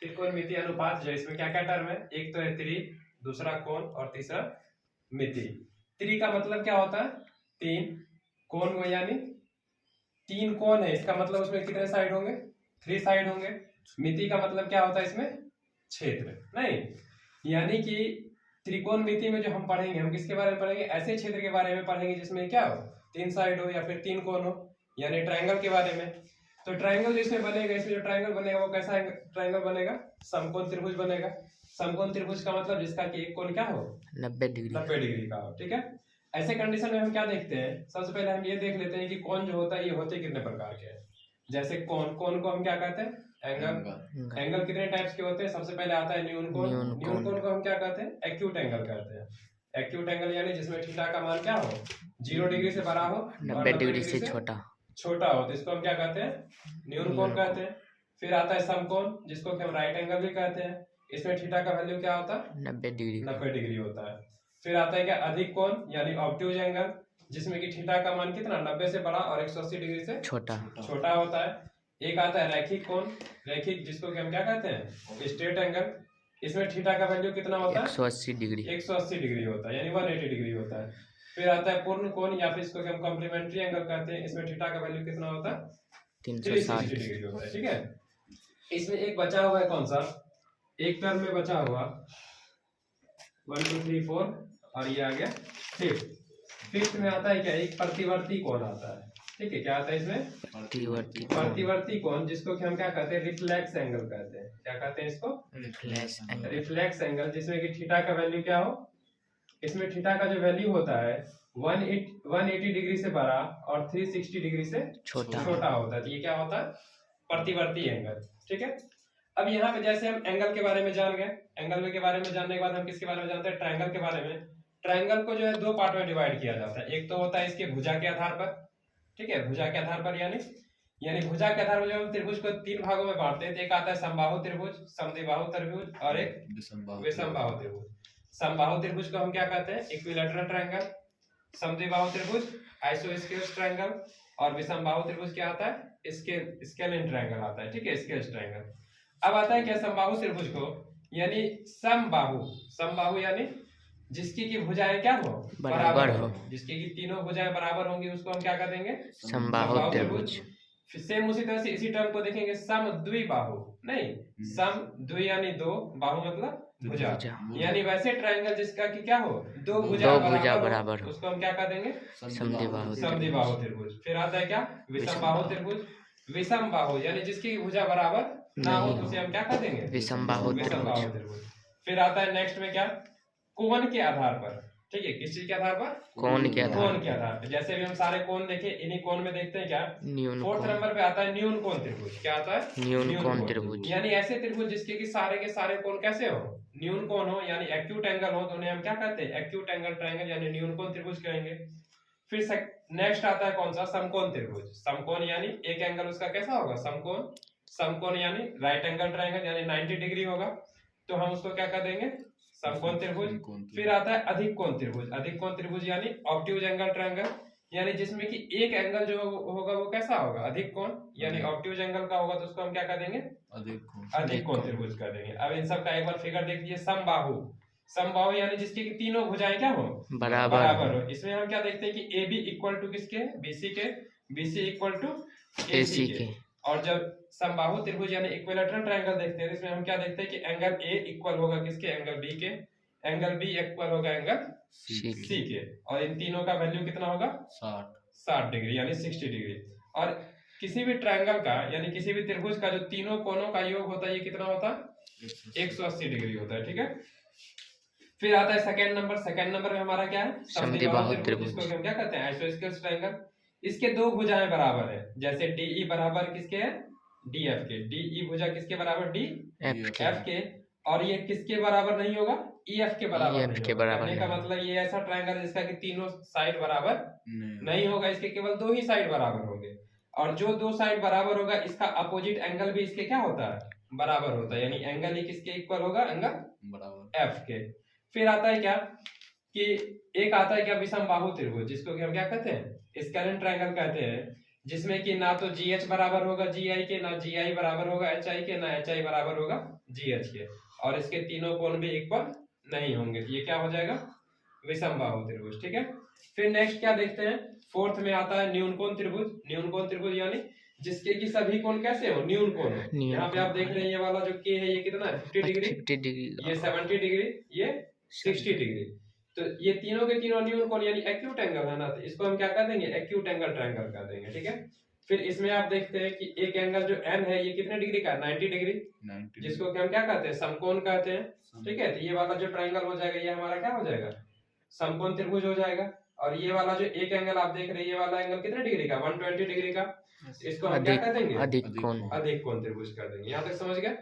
त्रिकोणमिति अनुपात जो इसमें क्या क्या टर्म है, एक तो है त्रि, दूसरा कोण और तीसरा मिति। त्रि का मतलब क्या होता है, तीन, कोण को यानी तीन कोण है, इसका मतलब उसमें कितने साइड होंगे, 3 साइड होंगे। मिति का मतलब क्या होता है इसमें, क्षेत्र, नहीं, यानी कि त्रिकोणमिति में जो हम पढ़ेंगे, हम किसके बारे में पढ़ेंगे, ऐसे क्षेत्र के बारे में पढ़ेंगे जिसमें क्या हो, 3 साइड हो या फिर 3 कोण हो, यानी ट्रायंगल के बारे में। तो ट्रायंगल जिसमें बनेगा, इसमें जो ट्रायंगल बनेगा वो कैसा ट्रायंगल बनेगा, समकोण त्रिभुज बनेगा। समकोण त्रिभुज का मतलब जिसका कि एक कोण क्या हो, 90 डिग्री का हो, ठीक है। ऐसे कंडीशन में हम क्या देखते हैं, सबसे पहले हम ये देख लेते हैं कि कोण जो होता है ये होते कितने प्रकार के हैं। जैसे कोण, कोण को हम क्या कहते हैं, एंगल। एंगल कितने टाइप्स के होते हैं, सबसे पहले आता है न्यून कोण। न्यून कोण को हम क्या कहते हैं, एक्यूट एंगल कहते हैं। एक्यूट एंगल यानी जिसमें थीटा का मान क्या हो, 0 डिग्री से बड़ा हो, 90 डिग्री से छोटा हो, तो इसको हम क्या कहते हैं, न्यून कोण कहते हैं। फिर आता है समकोण, जिसको कि हम राइट एंगल भी कहते हैं। इसमें थीटा का वैल्यू क्या होता है, 90 डिग्री होता है। फिर आता है क्या, अधिक कोण यानी ऑब्ट्यूज एंगल, जिसमें कि थीटा का मान कितना, 90 से बड़ा और 180 डिग्री से छोटा होता है। एक आता है रैखिक कोण, रैखिक जिसको कि हम क्या कहते हैं, स्ट्रेट एंगल। इसमें थीटा का वैल्यू कितना होता है, 180 डिग्री होता है, यानी 180 डिग्री होता है। फिर आता है पूर्ण कोण या फिर इसको हम कॉम्प्लीमेंट्री एंगल कहते हैं। इसमें थीटा का वैल्यू कितना होता है, 360 डिग्री होता है, ठीक है। इसमें एक बचा हुआ है, कौन सा, एक टर्म में बचा हुआ 1 2 3 4 और ये आ गया फिफ्थ। फिफ्थ में आता है क्या, एक प्रतिवर्ती कोण आता है, ठीक है। क्या आता है इसमें, प्रतिवर्ती कोण, जिसको कि हम क्या कहते हैं, रिफ्लेक्स एंगल कहते हैं। क्या कहते हैं इसको, रिफ्लेक्स एंगल, जिसमें कि थीटा का वैल्यू क्या हो, इसमें थीटा का जो वैल्यू होता है 180 डिग्री से बड़ा और 360 डिग्री से छोटा होता है। तो ये क्या होता है, प्रतिवर्ती एंगल, ठीक है। अब यहाँ पे जैसे हम एंगल के बारे में जान गए, एंगल के बारे में जानने के बाद हम किसके बारे में जानते हैं, ट्रायंगल के बारे में। ट्रायंगल को जो है 2 पार्ट में डिवाइड किया जाता है। एक तो होता है इसके भुजा के आधार पर, ठीक है, भुजा के आधार पर यानी भुजा के आधार पर जो हम त्रिभुज को 3 भागों में बांटते हैं। तो एक आता है समबाहु त्रिभुज, समद्विबाहु त्रिभुज और एक विषमबाहु त्रिभुज। समबाहु त्रिभुज को हम क्या कहते हैं, इक्विलैटरल ट्रायंगल। समद्विबाहु त्रिभुज आइसोस्केल्स ट्रायंगल और विषमबाहु त्रिभुज क्या आता है, स्केलिन ट्रायंगल आता है, ठीक है, स्केल्स ट्रायंगल। अब आता है क्या, समबाहु त्रिभुज को यानी समबाहु यानी जिसकी की भुजाएं क्या हो, बराबर हो, जिसकी की तीनों भुजाएं बराबर होंगी उसको हम क्या कर देंगे, समबाहु त्रिभुज। सेम उसी तरह से इसी टर्म को देखेंगे समद्विबाहु, नहीं, समद्वि यानी 2, बाहु मतलब भुजा, यानी वैसे ट्रायंगल जिसका कि क्या हो, 2 भुजा बराबर हो, उसको हम क्या कर देंगे, समद्विबाहु त्रिभुज। फिर आता है क्या, विषमबाहु त्रिभुज। विषमबाहु यानी जिसकी भुजा बराबर ना हो तो उसे हम क्या कर देंगे, विषमबाहु त्रिभुज। फिर आता है नेक्स्ट में क्या, कोण के आधार पर, ठीक है, किस चीज के आधार पर, कोण के आधार पर। जैसे भी हम सारे कोण देखे, इन्हीं कोण में देखते हैं क्या, 4th नंबर पे आता है न्यून कोण त्रिभुज। क्या आता है, न्यून कोण त्रिभुज, यानी ऐसे त्रिभुज जिसके कि सारे के सारे कोण कैसे हो, न्यून कोण हो, यानी एक्यूट एंगल हो, तो उन्हें हम क्या कहते हैं, एक्यूट एंगल ट्रायंगल यानी न्यून कोण त्रिभुज कहेंगे। फिर नेक्स्ट आता है कौन सा, समकोण त्रिभुज। समकोण यानी एक एंगल उसका कैसा होगा, समकोण। समकोण यानी राइट एंगल ट्रायंगल यानी 90 डिग्री होगा, तो हम उसको क्या कर देंगे, समकोण त्रिभुज। फिर आता है अधिक कोण त्रिभुज। अधिक कोण त्रिभुज यानी ऑब्ट्यूज एंगल ट्रायंगल, यानी जिसमें कि एक एंगल जो होगा वो कैसा होगा, अधिक कोण यानी ऑब्ट्यूज एंगल का होगा, तो उसको हम क्या कर देंगे, अधिक कोण त्रिभुज कर देंगे। अब इन सब का एक बार फिगर देख लीजिए। समबाहु यानी जिसकी तीनों भुजाएं क्या हो, बराबर हो। इसमें हम क्या देखते हैं कि AB इक्वल टू किसके, BC इक्वल टू AC के। और जब समबाहु त्रिभुज यानी इक्विलैटरल ट्रायंगल देखते हैं, इसमें हम क्या देखते हैं कि एंगल A इक्वल होगा किसके, एंगल B के, एंगल B इक्वल होगा एंगल C के, और इन तीनों का वैल्यू कितना होगा, 60 डिग्री यानी 60 डिग्री। और किसी भी ट्रायंगल का यानी किसी भी त्रिभुज का जो तीनों कोणों का योग होता है, ये कितना होता है, 180 डिग्री होता है, ठीक है। फिर आता है सेकंड नंबर में हमारा क्या है, समद्विबाहु त्रिभुज, जिसको हम क्या कहते हैं, आइसोस्केल्स ट्रायंगल। इसके 2 भुजाएं बराबर है, जैसे DE बराबर किसके है, DF के। DE भुजा किसके बराबर, DF के। और ये किसके बराबर नहीं होगा, EF के बराबर नहीं होगा। कहने का मतलब ये ऐसा ट्रायंगल है जिसका कि तीनों साइड बराबर नहीं होगा, इसके केवल 2 ही साइड बराबर होंगे। और जो 2 साइड बराबर होगा, इसका अपोजिट एंगल भी इसके क्या होता है, बराबर होता है, यानी एंगल ही किसके इक्वल होगा, एंगल बराबर F के। फिर आता है क्या कि एक आता है क्या, विषमबाहु त्रिभुज, जिसको कि हम क्या कहते हैं, स्केलिन ट्रायंगल कहते हैं। जिसमें कि ना तो GH बराबर होगा GI के, ना GI बराबर होगा HI के, ना HI बराबर होगा GH के, और इसके तीनों कोण भी इक्वल नहीं होंगे। तो ये क्या हो जाएगा, विषमबाहु त्रिभुज। ठीक है, फिर नेक्स्ट क्या देखते हैं, फोर्थ में आता है न्यून कोण त्रिभुज। न्यून कोण त्रिभुज यानी जिसके कि सभी कोण कैसे हो, न्यून कोण हो। यहाँ पे आप देख रहे हैं ये वाला जो K है ये कितना है, 50 डिग्री, 50 डिग्री, ये 70 डिग्री, ये 60 डिग्री। तो ये तीनों के तीनों न्यून कोण यानी एक्यूट एंगल है ना, तो इसको हम क्या कर देंगे, एक्यूट एंगल ट्रायंगल कर देंगे। ठीक है, फिर इसमें आप देखते हैं कि एक एंगल जो n है ये कितने डिग्री का है, 90 डिग्री, जिसको कि हम क्या कहते हैं, समकोण कहते हैं। ठीक है, तो ये वाला जो ट्रायंगल हो जाएगा ये हमारा क्या हो जाएगा, समकोण त्रिभुज हो जाएगा। और ये वाला जो एक एंगल आप देख रहे हैं ये वाला एंगल कितने डिग्री का, 120 डिग्री का, इसको हम क्या कर देंगे, अधिक कोण, अधिक कोण त्रिभुज कर देंगे। यहाँ तक समझ गए।